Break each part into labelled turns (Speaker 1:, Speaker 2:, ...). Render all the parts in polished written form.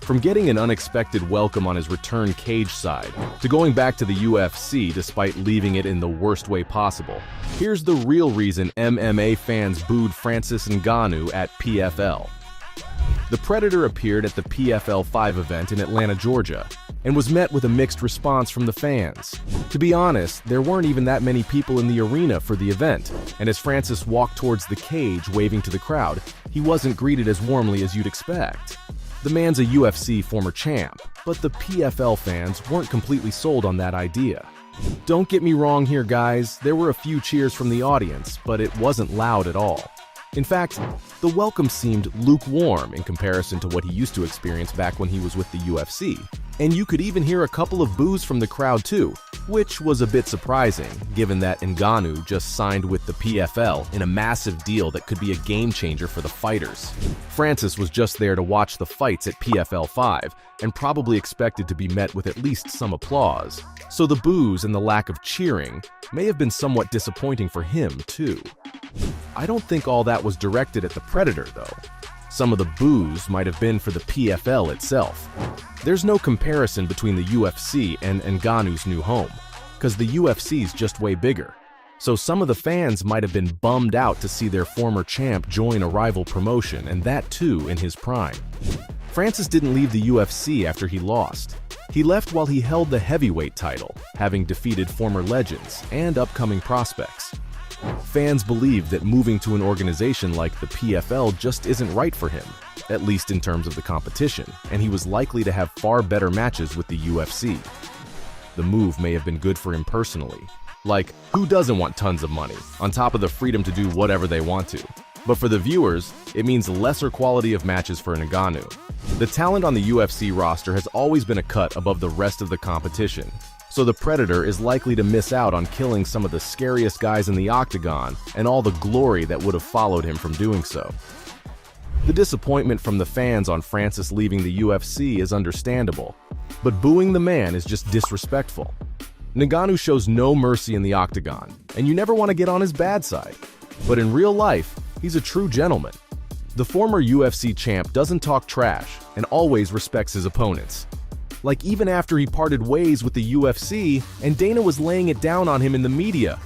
Speaker 1: From getting an unexpected welcome on his return cage side, to going back to the UFC despite leaving it in the worst way possible, here's the real reason MMA fans booed Francis Ngannou at PFL. The Predator appeared at the PFL 5 event in Atlanta, Georgia, and was met with a mixed response from the fans. To be honest, there weren't even that many people in the arena for the event, and as Francis walked towards the cage waving to the crowd, he wasn't greeted as warmly as you'd expect. The man's a UFC former champ, but the PFL fans weren't completely sold on that idea. Don't get me wrong here, guys, there were a few cheers from the audience, but it wasn't loud at all. In fact, the welcome seemed lukewarm in comparison to what he used to experience back when he was with the UFC. And you could even hear a couple of boos from the crowd too, which was a bit surprising, given that Ngannou just signed with the PFL in a massive deal that could be a game-changer for the fighters. Francis was just there to watch the fights at PFL 5, and probably expected to be met with at least some applause, so the boos and the lack of cheering may have been somewhat disappointing for him too. I don't think all that was directed at the Predator, though. Some of the boos might have been for the PFL itself. There's no comparison between the UFC and Ngannou's new home, because the UFC's just way bigger. So some of the fans might have been bummed out to see their former champ join a rival promotion, and that too in his prime. Francis didn't leave the UFC after he lost. He left while he held the heavyweight title, having defeated former legends and upcoming prospects. Fans believe that moving to an organization like the PFL just isn't right for him, at least in terms of the competition, and he was likely to have far better matches with the UFC. The move may have been good for him personally. Like, who doesn't want tons of money, on top of the freedom to do whatever they want to? But for the viewers, it means lesser quality of matches for Ngannou. The talent on the UFC roster has always been a cut above the rest of the competition, so the Predator is likely to miss out on killing some of the scariest guys in the octagon and all the glory that would have followed him from doing so. The disappointment from the fans on Francis leaving the UFC is understandable, but booing the man is just disrespectful. Ngannou shows no mercy in the octagon, and you never want to get on his bad side. But in real life, he's a true gentleman. The former UFC champ doesn't talk trash and always respects his opponents. Like even after he parted ways with the UFC and Dana was laying it down on him in the media,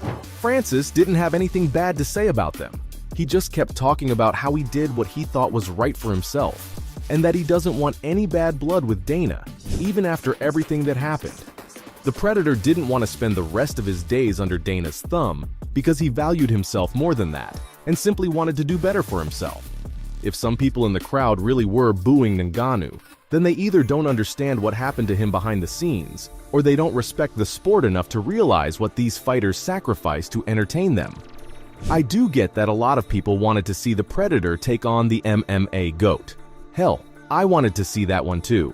Speaker 1: Francis didn't have anything bad to say about them. He just kept talking about how he did what he thought was right for himself, and that he doesn't want any bad blood with Dana, even after everything that happened. The Predator didn't want to spend the rest of his days under Dana's thumb because he valued himself more than that, and simply wanted to do better for himself. If some people in the crowd really were booing Ngannou, then they either don't understand what happened to him behind the scenes, or they don't respect the sport enough to realize what these fighters sacrifice to entertain them. I do get that a lot of people wanted to see the Predator take on the MMA GOAT. Hell, I wanted to see that one too.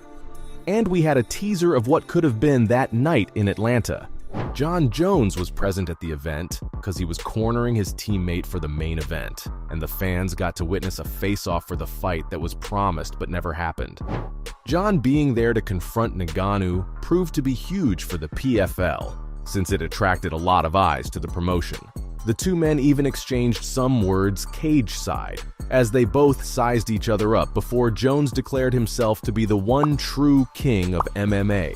Speaker 1: And we had a teaser of what could have been that night in Atlanta. Jon Jones was present at the event because he was cornering his teammate for the main event, and the fans got to witness a face-off for the fight that was promised but never happened. Jon being there to confront Ngannou proved to be huge for the PFL, since it attracted a lot of eyes to the promotion. The two men even exchanged some words cage side, as they both sized each other up before Jones declared himself to be the one true king of MMA.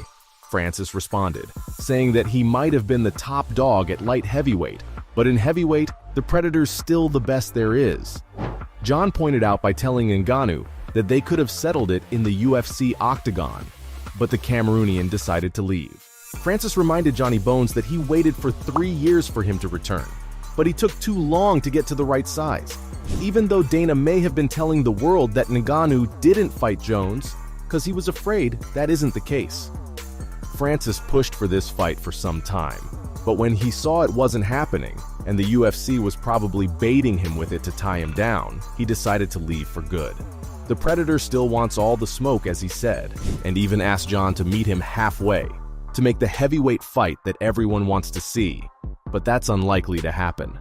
Speaker 1: Francis responded, saying that he might have been the top dog at light heavyweight, but in heavyweight, the Predator's still the best there is. Jon pointed out by telling Ngannou that they could have settled it in the UFC octagon, but the Cameroonian decided to leave. Francis reminded Johnny Bones that he waited for 3 years for him to return, but he took too long to get to the right size, even though Dana may have been telling the world that Ngannou didn't fight Jones because he was afraid that isn't the case. Francis pushed for this fight for some time, but when he saw it wasn't happening, and the UFC was probably baiting him with it to tie him down, he decided to leave for good. The Predator still wants all the smoke, as he said, and even asked Jon to meet him halfway, to make the heavyweight fight that everyone wants to see, but that's unlikely to happen.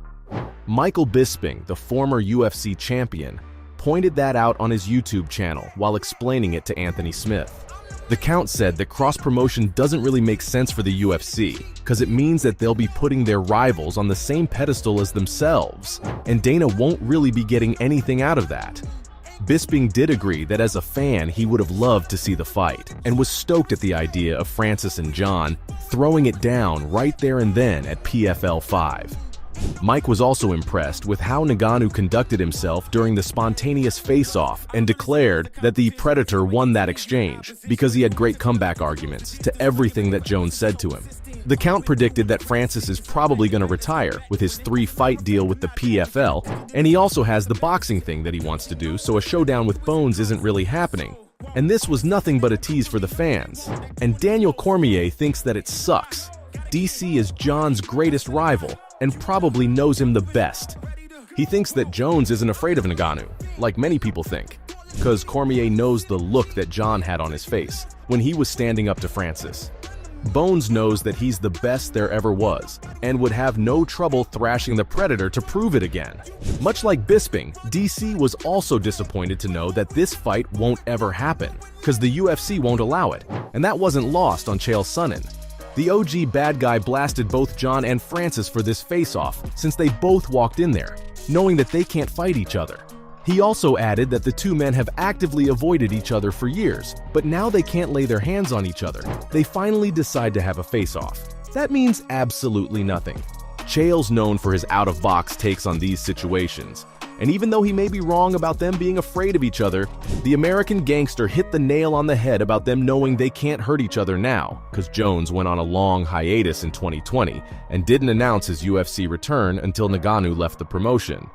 Speaker 1: Michael Bisping, the former UFC champion, pointed that out on his YouTube channel while explaining it to Anthony Smith. The Count said that cross-promotion doesn't really make sense for the UFC, because it means that they'll be putting their rivals on the same pedestal as themselves, and Dana won't really be getting anything out of that. Bisping did agree that as a fan he would have loved to see the fight, and was stoked at the idea of Francis and Jon throwing it down right there and then at PFL 5. Mike was also impressed with how Ngannou conducted himself during the spontaneous face-off and declared that the Predator won that exchange because he had great comeback arguments to everything that Jones said to him. The Count predicted that Francis is probably going to retire with his 3-fight deal with the PFL, and he also has the boxing thing that he wants to do, so a showdown with Bones isn't really happening. And this was nothing but a tease for the fans. And Daniel Cormier thinks that it sucks. DC is Jon's greatest rival and probably knows him the best. He thinks that Jones isn't afraid of Ngannou, like many people think, because Cormier knows the look that Jon had on his face when he was standing up to Francis. Bones knows that he's the best there ever was, and would have no trouble thrashing the Predator to prove it again. Much like Bisping, DC was also disappointed to know that this fight won't ever happen, because the UFC won't allow it, and that wasn't lost on Chael Sonnen. The OG bad guy blasted both Jon and Francis for this face-off, since they both walked in there, knowing that they can't fight each other. He also added that the two men have actively avoided each other for years, but now they can't lay their hands on each other. They finally decide to have a face-off. That means absolutely nothing. Chael's known for his out-of-box takes on these situations, and even though he may be wrong about them being afraid of each other, the American gangster hit the nail on the head about them knowing they can't hurt each other now, because Jones went on a long hiatus in 2020 and didn't announce his UFC return until Ngannou left the promotion.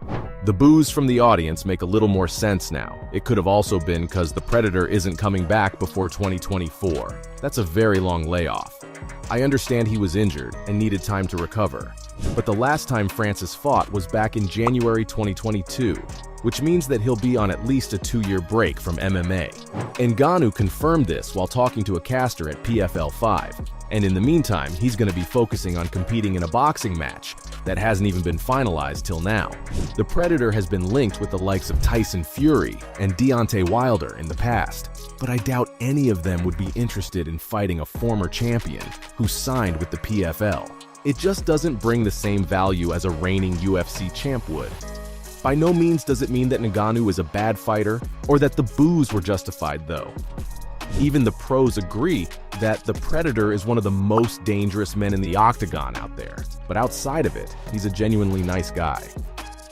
Speaker 1: The boos from the audience make a little more sense now. It could have also been because the Predator isn't coming back before 2024. That's a very long layoff. I understand he was injured and needed time to recover, but the last time Francis fought was back in January 2022, which means that he'll be on at least a 2-year break from MMA. Ngannou confirmed this while talking to a caster at PFL 5, and in the meantime, he's going to be focusing on competing in a boxing match that hasn't even been finalized till now. The Predator has been linked with the likes of Tyson Fury and Deontay Wilder in the past, but I doubt any of them would be interested in fighting a former champion who signed with the PFL. It just doesn't bring the same value as a reigning UFC champ would. By no means does it mean that Ngannou is a bad fighter or that the boos were justified, though. Even the pros agree that the Predator is one of the most dangerous men in the octagon out there, but outside of it, he's a genuinely nice guy.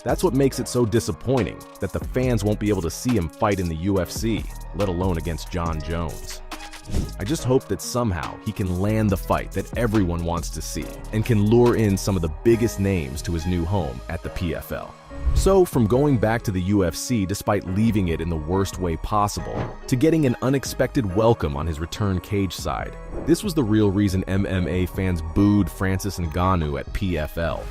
Speaker 1: That's what makes it so disappointing that the fans won't be able to see him fight in the UFC, let alone against Jon Jones. I just hope that somehow he can land the fight that everyone wants to see and can lure in some of the biggest names to his new home at the PFL. So, from going back to the UFC despite leaving it in the worst way possible, to getting an unexpected welcome on his return cage side, this was the real reason MMA fans booed Francis Ngannou at PFL.